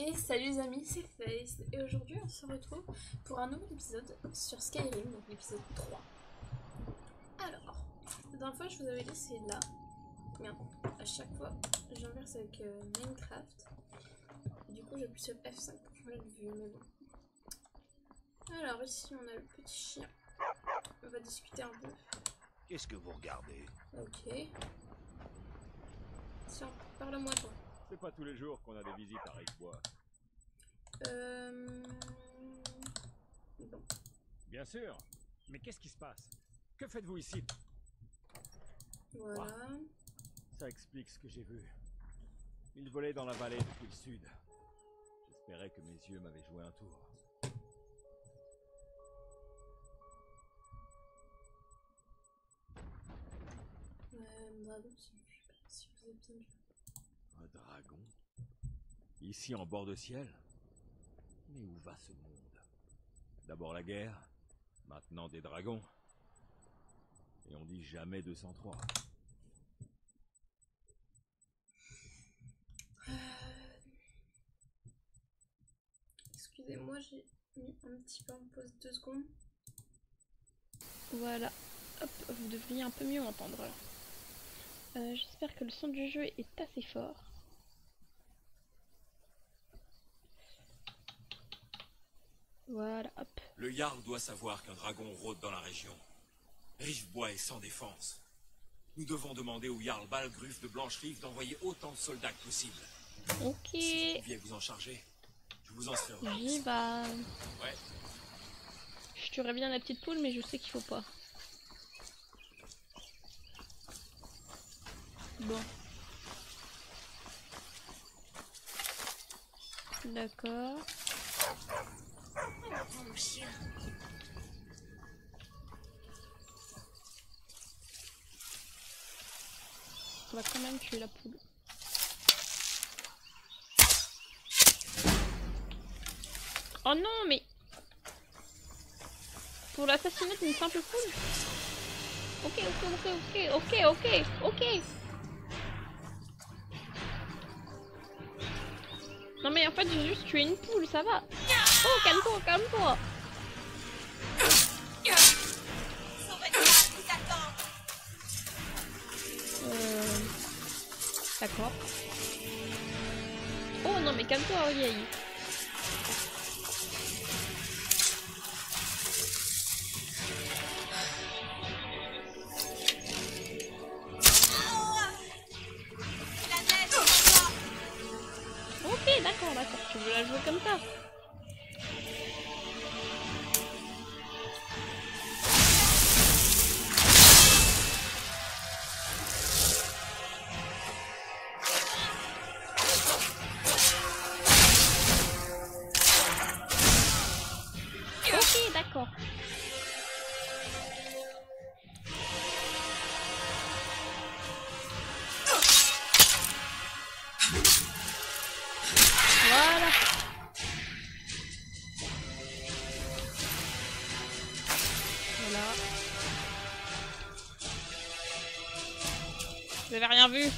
Et salut les amis, c'est Face et aujourd'hui on se retrouve pour un nouvel épisode sur Skyrim, donc l'épisode 3. Alors, la dernière fois je vous avais dit c'est là. Merde, à chaque fois j'inverse avec Minecraft. Du coup j'appuie sur F5 pour changer de vue, mais bon. Alors ici on a le petit chien. On va discuter un peu. Qu'est-ce que vous regardez? Ok. Tiens, parle-moi toi. C'est pas tous les jours qu'on a des visites à Rive-Bois. Bon. Bien sûr. Mais qu'est-ce qui se passe? Que faites-vous ici? Voilà. Ça explique ce que j'ai vu. Il volait dans la vallée depuis le sud. J'espérais que mes yeux m'avaient joué un tour. Dragon, je sais pas si vous avez bien vu. Un dragon? Ici en bord de ciel? Mais où va ce monde? D'abord la guerre, maintenant des dragons. Et on dit jamais 203. Excusez-moi, j'ai mis un petit peu en pause 2 secondes. Voilà. Hop, vous devriez un peu mieux m'entendre. J'espère que le son du jeu est assez fort. Voilà, hop. Le Jarl doit savoir qu'un dragon rôde dans la région. Rive-Bois est sans défense. Nous devons demander au Jarl Balgruf de Blanche-Rive d'envoyer autant de soldats que possible. Ok. Si vous pouviez vous en charger, je vous en serais heureux. J'y vais. Ouais. Je tuerais bien la petite poule, mais je sais qu'il faut pas. Bon. D'accord. Mon chien. On va quand même tuer la poule. Oh non, mais... Pour l'assassinat d'une simple poule? Ok. Non mais en fait j'ai juste tué une poule, ça va. Oh, calme-toi. D'accord. Oh non mais calme-toi, Oyeï. Ok, d'accord, tu veux la jouer comme ça. Ok, d'accord. Voilà. Voilà. Vous avez rien vu?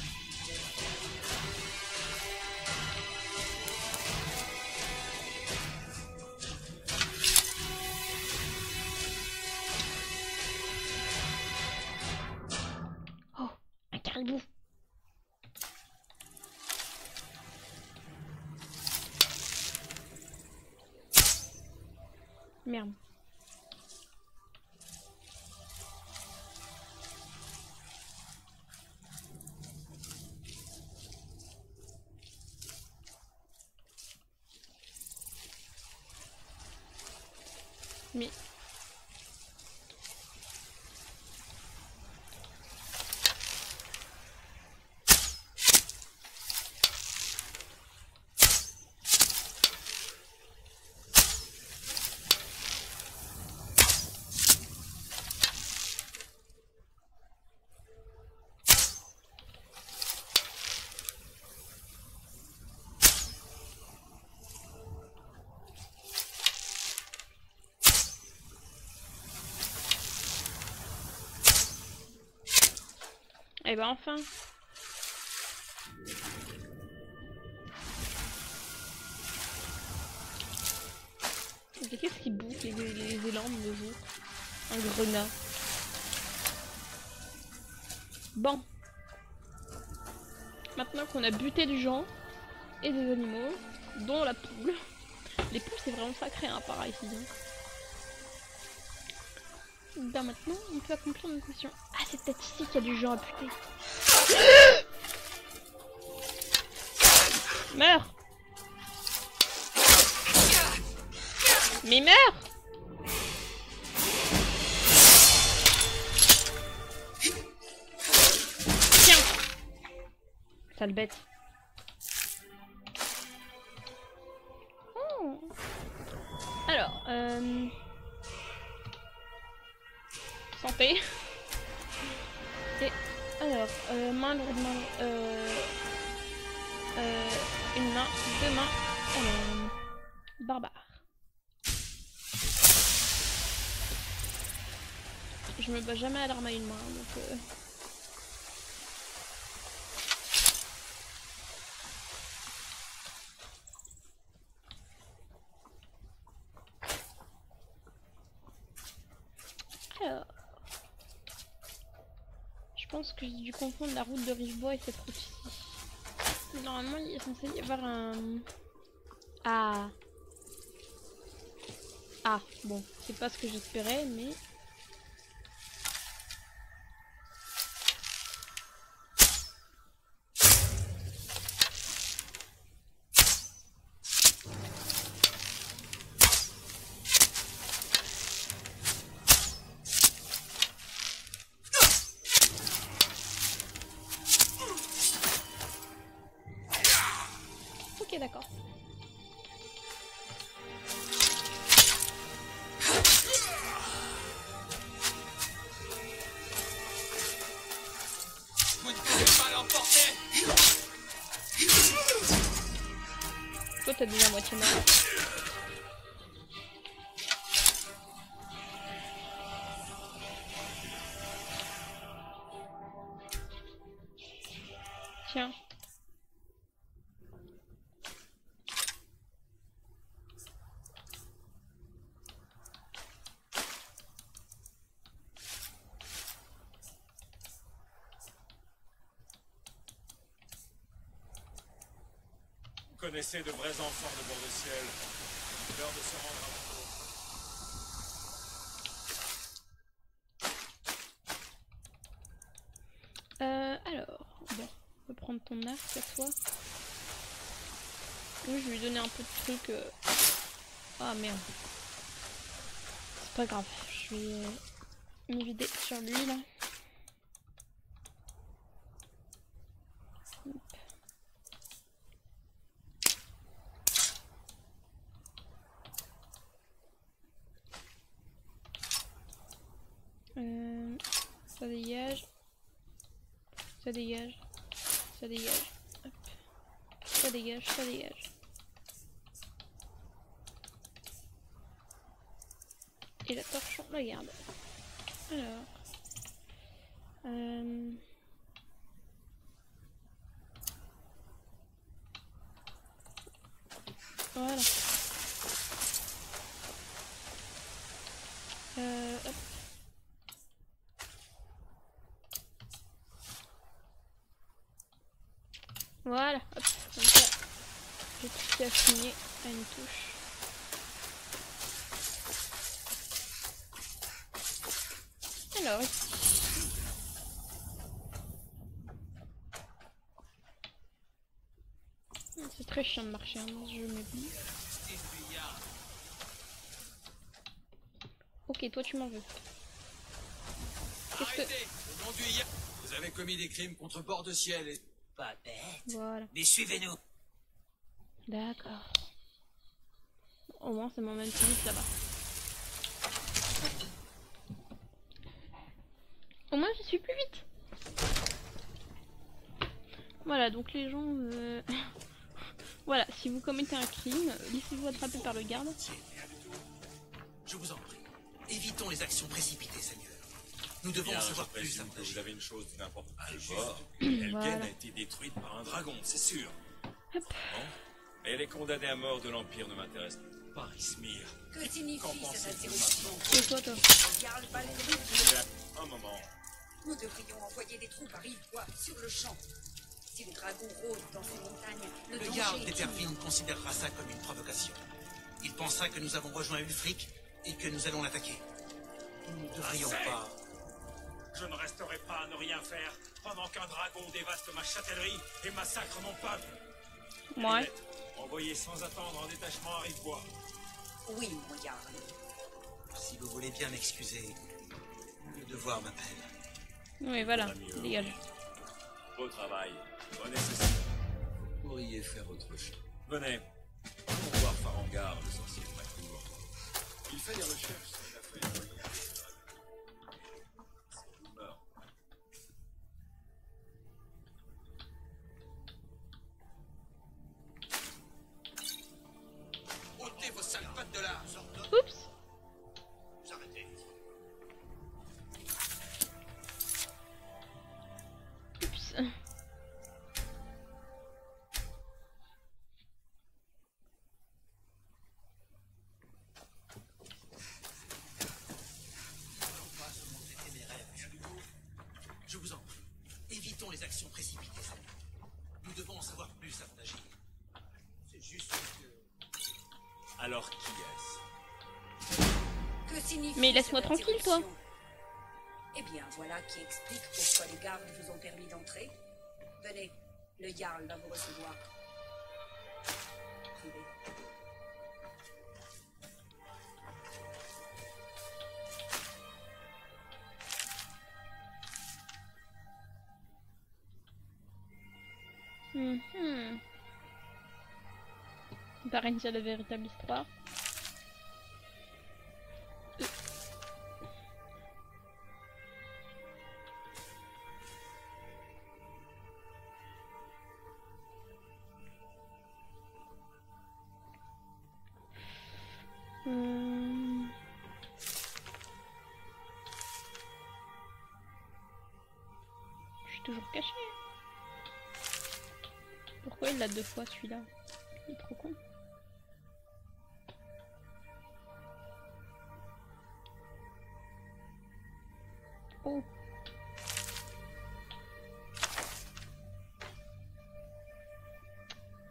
Oh, un caribou. Merde. Mais... Eh ben enfin. Ok, qu'est-ce qui bouffe les élans de nos jours? Un grenat. Bon. Maintenant qu'on a buté du gens et des animaux, dont la poule. Les poules c'est vraiment sacré hein, pareil ici. Hein. Ben maintenant on peut accomplir notre mission. Ah c'est peut-être ici qu'il y a du gens à buter. Meurs. Mais meurs. Tiens. Sale bête. Oh. Alors, santé. Et alors, main lourde, une main, deux mains, barbare. Je me bats jamais à l'arme à une main, donc alors, je pense que j'ai dû confondre la route de Rivebois et cette route-ci. Normalement, il est censé y avoir un... Ah. Ah, bon, c'est pas ce que j'espérais, mais... Ok, d'accord. Toi, t'as déjà moitié mort. Tiens. Vous connaissez de vrais enfants de bord de ciel. L'heure de se rendre Alors, bon, on va prendre ton arc cette fois. Oui, je vais lui donner un peu de trucs. Ah merde. C'est pas grave, je vais m'évider sur lui là. Ça dégage. Ça dégage. Ça dégage. Hop. Ça dégage, ça dégage. Et la torche, on la garde. Alors. Voilà. Hop. Voilà, hop, comme ça, j'ai tout affiné à une touche. Alors, ici. C'est très chiant de marcher hein, dans ce jeu, mais bon. Ok, toi tu m'en veux. Qu'est-ce que... Vous avez commis des crimes contre bord de ciel et... Pas bête. Voilà. Mais suivez-nous. D'accord. Au moins ça m'emmène plus vite là-bas. Au moins je suis plus vite. Voilà, donc les gens... voilà, si vous commettez un crime, laissez-vous attraper par le garde. Je vous en prie, évitons les actions précipitées, Seigneur. Nous devons bien, en savoir je plus présume que vous avez une chose d'importante. Alvor, Voilà. Elgen a été détruite par un dragon, c'est sûr. Bon. Mais les condamnés à mort de l'Empire ne m'intéressent pas. Parismir, Que qu'en signifie cette pensez-vous interruption? maintenant? C'est quoi toi? Jarl Balgruuf, Un moment. nous devrions envoyer des troupes à Rive-Bois sur le champ. Si le dragon rôde dans ces montagnes, le Le danger Jarl est d'Etterville considérera ça comme une provocation. Il pensera que nous avons rejoint Ulfric et que nous allons l'attaquer. Nous ne devrions Assez. pas... Je ne resterai pas à ne rien faire pendant qu'un dragon dévaste ma châtellerie et massacre mon peuple. Ouais. Envoyez sans attendre un détachement à Rive-Bois. Oui, mon Jarl. Si vous voulez bien m'excuser, le devoir m'appelle. Oui, voilà. Dégage. Beau travail. Venez ceci. Vous pourriez faire autre chose. Venez. Pour voir Farangar, le sorcier de Macour. Il fait des recherches sur l'affaire du voyage. C'est une mort. Ôtez vos sales pattes de là. Oups. Vous arrêtez. Oups. Je vous en prie, évitons les actions précipitées. Nous devons en savoir plus avant d'agir. C'est juste que... Alors qui est-ce? Que signifie Mais laisse-moi cette tranquille, toi. interruption? Eh bien, voilà qui explique pourquoi les gardes vous ont permis d'entrer. Venez, le Jarl va vous recevoir. Suivez. Mhm. Varentia, la véritable histoire. Hmm. Je suis toujours cachée. Pourquoi il l'a deux fois celui-là? Il est trop con. Oh.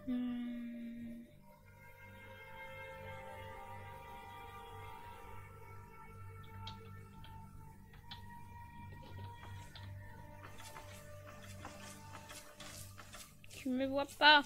Hmm. Tu me vois pas.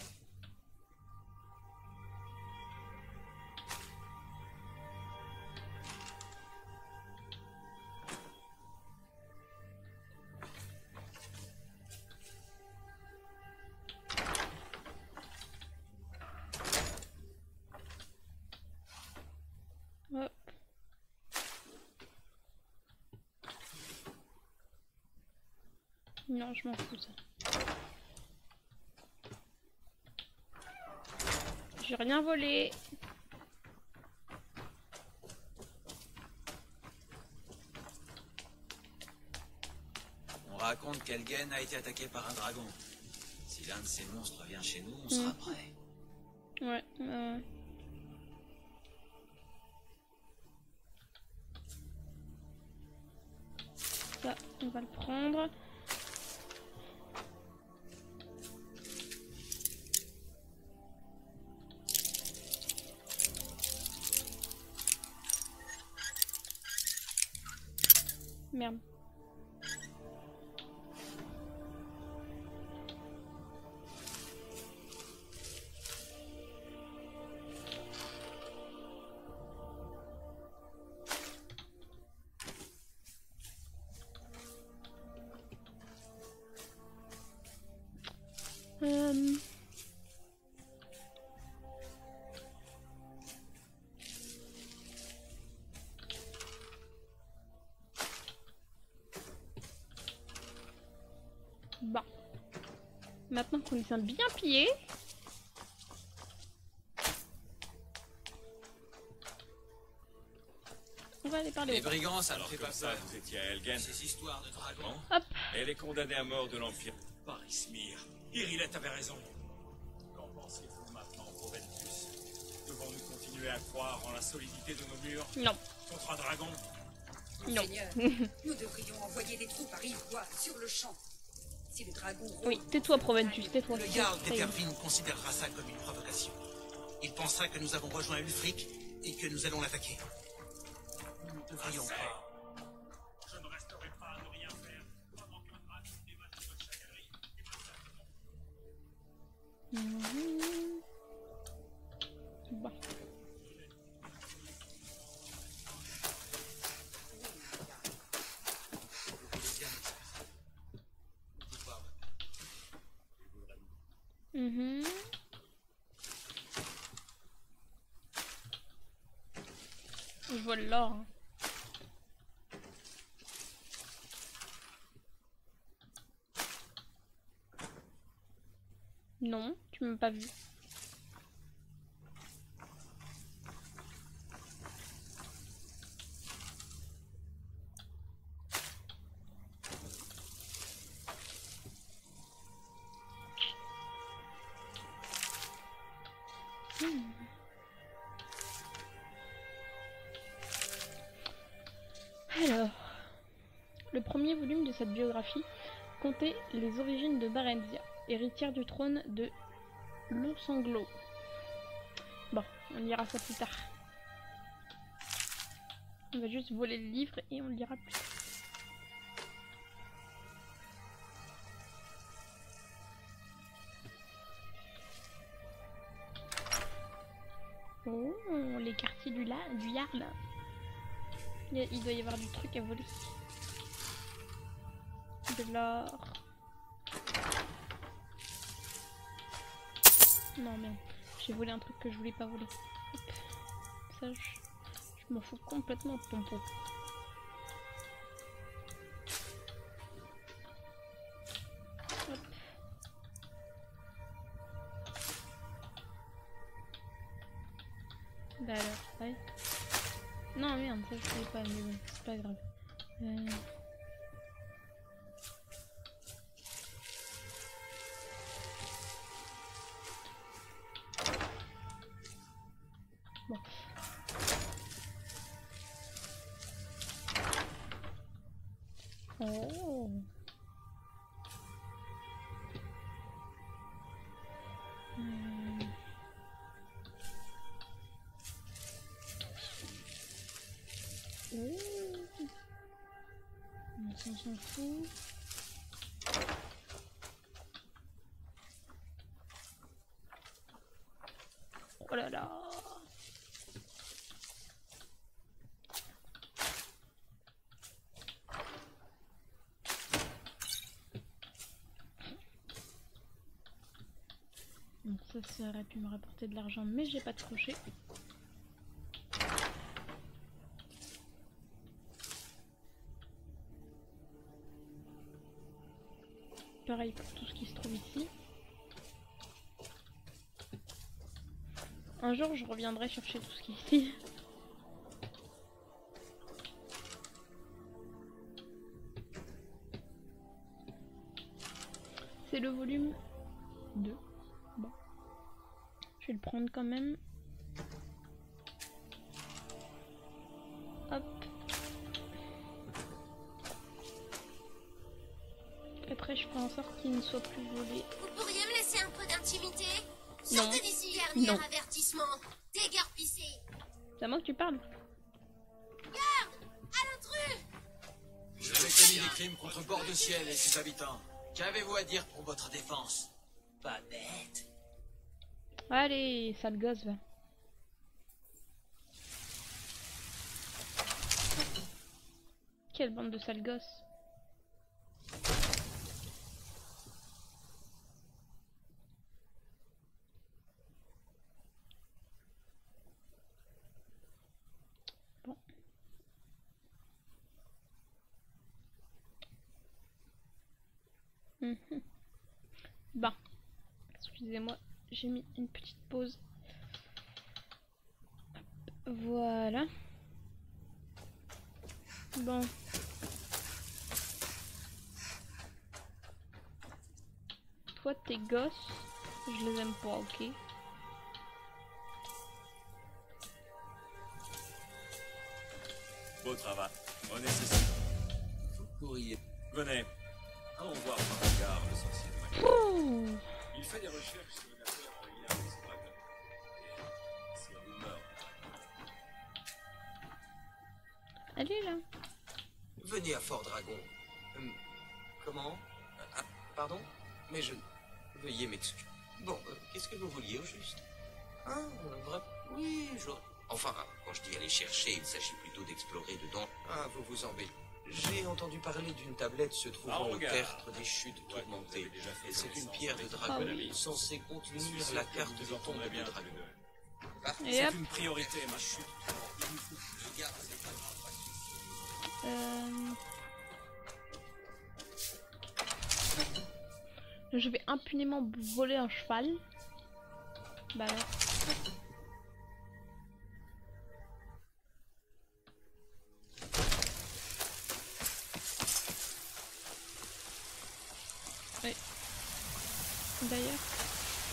Hop. Non, je m'en fous ça. J'ai rien volé. On raconte qu'Elgen a été attaqué par un dragon. Si l'un de ces monstres vient chez nous, on sera prêt. Ouais. Ça, on va le prendre. Merde. Bon. Maintenant qu'on les a bien pillés. On va aller parler Les aux brigands, ça ne Alors fait comme pas ça, peur. vous étiez à Elgen. Ces histoires de dragons. Hop. Elle est condamnée à mort de l'Empire. Parismir. Irilette avait raison. Qu'en pensez-vous maintenant, Proventus? Devons-nous continuer arriver à croire en la solidité de nos murs Non. contre un dragon? Non. Seigneur, nous devrions envoyer des troupes à Rive-Bois sur le champ. Si le dragon rôde... Oui, tais-toi Proventus, tais-toi. Le Jarl d'Ettervin considérera ça comme une provocation. Il pensera que nous avons rejoint Ulfric et que nous allons l'attaquer. Nous ne devrions pas... Je ne resterai pas à ne rien faire pendant qu'un dragon débat de votre chacalerie et Bon. Je vois l'or. Hein. Non, tu m'as pas vu. Alors, le premier volume de cette biographie comptait les origines de Barenzia, héritière du trône de Longsanglo. Bon, on lira ça plus tard. On va juste voler le livre et on le lira plus tard. Oh, les quartiers du Jarl. Il doit y avoir du truc à voler. De l'or. Non mais j'ai volé un truc que je voulais pas voler. Hop. Ça je m'en fous complètement de ton pot. Hop. Bah alors, ouais. Non merde, ça je savais pas, mais bon, c'est pas grave. Bon. Oh. On s'en fout. Oh là là. Donc ça aurait pu me rapporter de l'argent, mais j'ai pas de crochet. Pareil pour tout ce qui se trouve ici. Un jour je reviendrai chercher tout ce qui est ici. C'est le volume 2. Bon. Je vais le prendre quand même. Hop. Après je ferai en sorte qu'il ne soit plus volé. Vous pourriez me laisser un peu d'intimité? Non. Sortez d'ici, dernier Non. avertissement. Déguerpissez. C'est à moi que tu parles. Garde! À l'intrus! Vous avez commis des crimes contre Bord-de-Ciel et ses habitants. Qu'avez-vous à dire pour votre défense? Pas bête. Allez, sale gosse, va. Quelle bande de sales gosses. Bon. Bah, excusez-moi, j'ai mis une petite pause. Hop, voilà. Bon. Toi, tes gosses, je les aime pas, ok. Beau travail. On nécessite. Vous pourriez... Venez. Allons voir par regard le sorcier de Mac. Ouh. Il fait des recherches sur une affaire en lien avec ce dragon. Et si on meurt, Elle est là. Venez à Fort Dragon. Comment? Ah, pardon? Mais je... Veuillez m'excuser. Bon, qu'est-ce que vous vouliez au juste? Ah, vrai? Oui, je... Enfin, quand je dis aller chercher, il s'agit plutôt d'explorer dedans. Ah, vous vous embêtez. J'ai entendu parler d'une tablette se trouvant au tertre des chutes tourmentées. Et c'est une pierre de dragon censée contenir la carte du tombe de dragon. Et c'est hop. une priorité, ma chute. Je vais impunément voler un cheval. Bah alors. Ouais. D'ailleurs,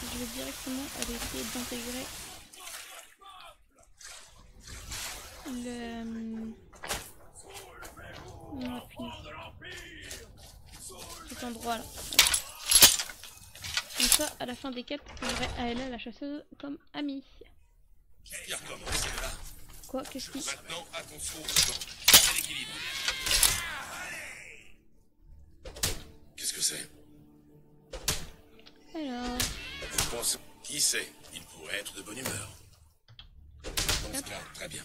je vais directement aller essayer d'intégrer le... Non, cet endroit là. Comme ça, à la fin des quêtes, j'aurai Aella la chasseuse comme amie. Bien commencé là. Quoi? Qu'est-ce qui... Maintenant, attention au vent. Gardez l'équilibre. Qu'est-ce que c'est? Alors... Vous pensez... Qui sait? Il pourrait être de bonne humeur. Dans ce cas, très bien.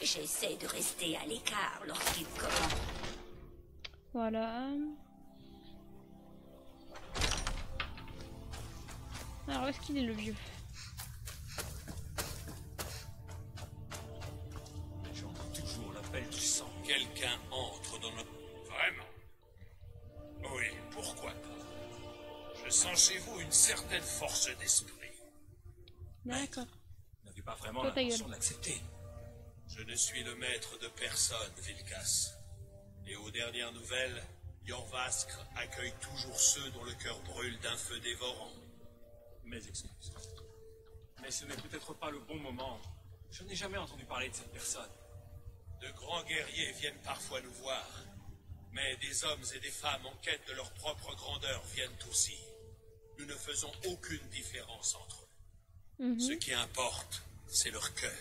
J'essaie de rester à l'écart lorsqu'il commence. Voilà. Alors, où est-ce qu'il est le vieux? J'entends toujours l'appel du sang. Quelqu'un entre dans notre... Vraiment? Oui, pourquoi pas? Je sens chez vous une certaine force d'esprit. D'accord. Vous n'avez pas vraiment Toi, ta l'intention gueule. d'accepter. Je ne suis le maître de personne, Vilkas. Et aux dernières nouvelles, Jorvaskr accueille toujours ceux dont le cœur brûle d'un feu dévorant. Mes excuses. Mais ce n'est peut-être pas le bon moment. Je n'ai jamais entendu parler de cette personne. De grands guerriers viennent parfois nous voir. Mais des hommes et des femmes en quête de leur propre grandeur viennent aussi. Nous ne faisons aucune différence entre eux. Ce qui importe, c'est leur cœur.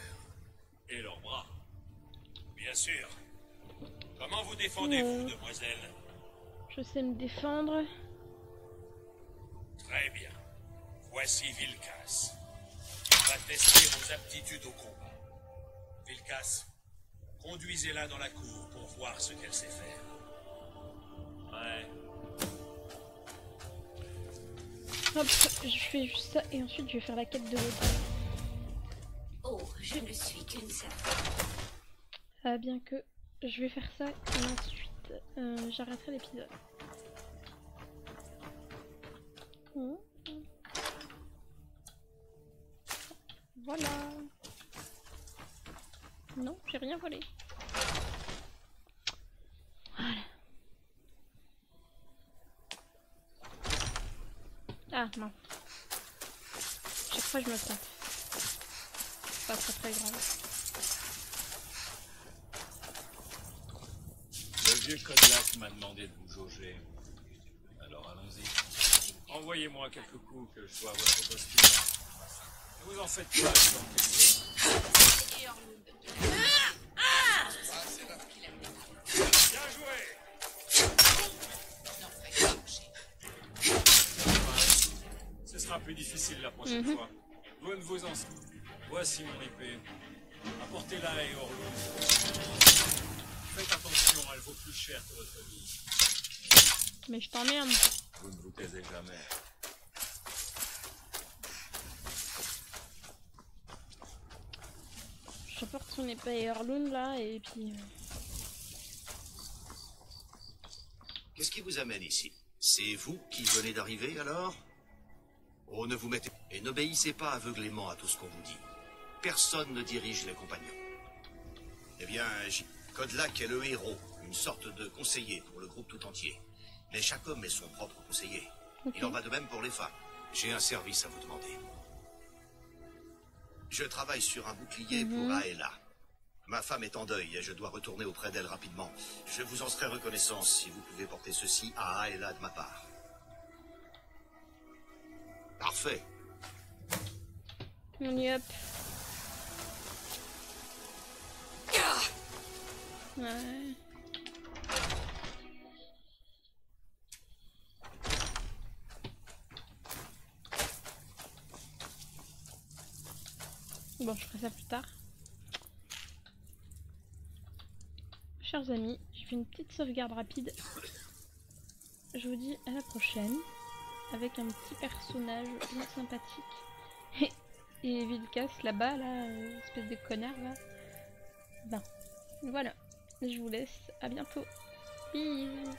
Et leurs bras. Bien sûr. Comment vous défendez-vous, demoiselle? Je sais me défendre. Très bien. Voici Vilkas. Il va tester vos aptitudes au combat. Vilkas, conduisez-la dans la cour pour voir ce qu'elle sait faire. Ouais. Hop, je fais juste ça et ensuite je vais faire la quête de l'autre. Oh, je ne suis qu'une seule. Bien que je vais faire ça et ensuite j'arrêterai l'épisode. Voilà. Non, j'ai rien volé. Voilà. Ah non. Chaque fois je me trompe. C'est pas très grave. Le vieux Kodlak m'a demandé de vous jauger. Alors allons-y. Envoyez-moi quelques coups que je vois votre costume. Ne vous en faites pas, je vais encaisser. Bien joué! Ce sera plus difficile la prochaine fois. Vous ne vous en... Voici mon épée. Apportez-la et Orlon. Faites attention, elle vaut plus cher que votre vie. Mais je t'emmerde. Vous ne vous taisez jamais. J'apporte son épée Heirloom là et puis... Qu'est-ce qui vous amène ici? C'est vous qui venez d'arriver alors? Oh, ne vous mettez... Et n'obéissez pas aveuglément à tout ce qu'on vous dit. Personne ne dirige les compagnons. Eh bien, Kodlak est le héros, une sorte de conseiller pour le groupe tout entier. Mais chaque homme est son propre conseiller. Il en va de même pour les femmes. J'ai un service à vous demander. Je travaille sur un bouclier pour Aela. Ma femme est en deuil et je dois retourner auprès d'elle rapidement. Je vous en serai reconnaissant si vous pouvez porter ceci à Aela de ma part. Parfait. On y est, hop. Ouais. Bon, je ferai ça plus tard. Chers amis, j'ai fait une petite sauvegarde rapide. Je vous dis à la prochaine. Avec un petit personnage bien sympathique. Et Vilkas là-bas, là, espèce de connard là. Ben, voilà. Je vous laisse. À bientôt. Bisous.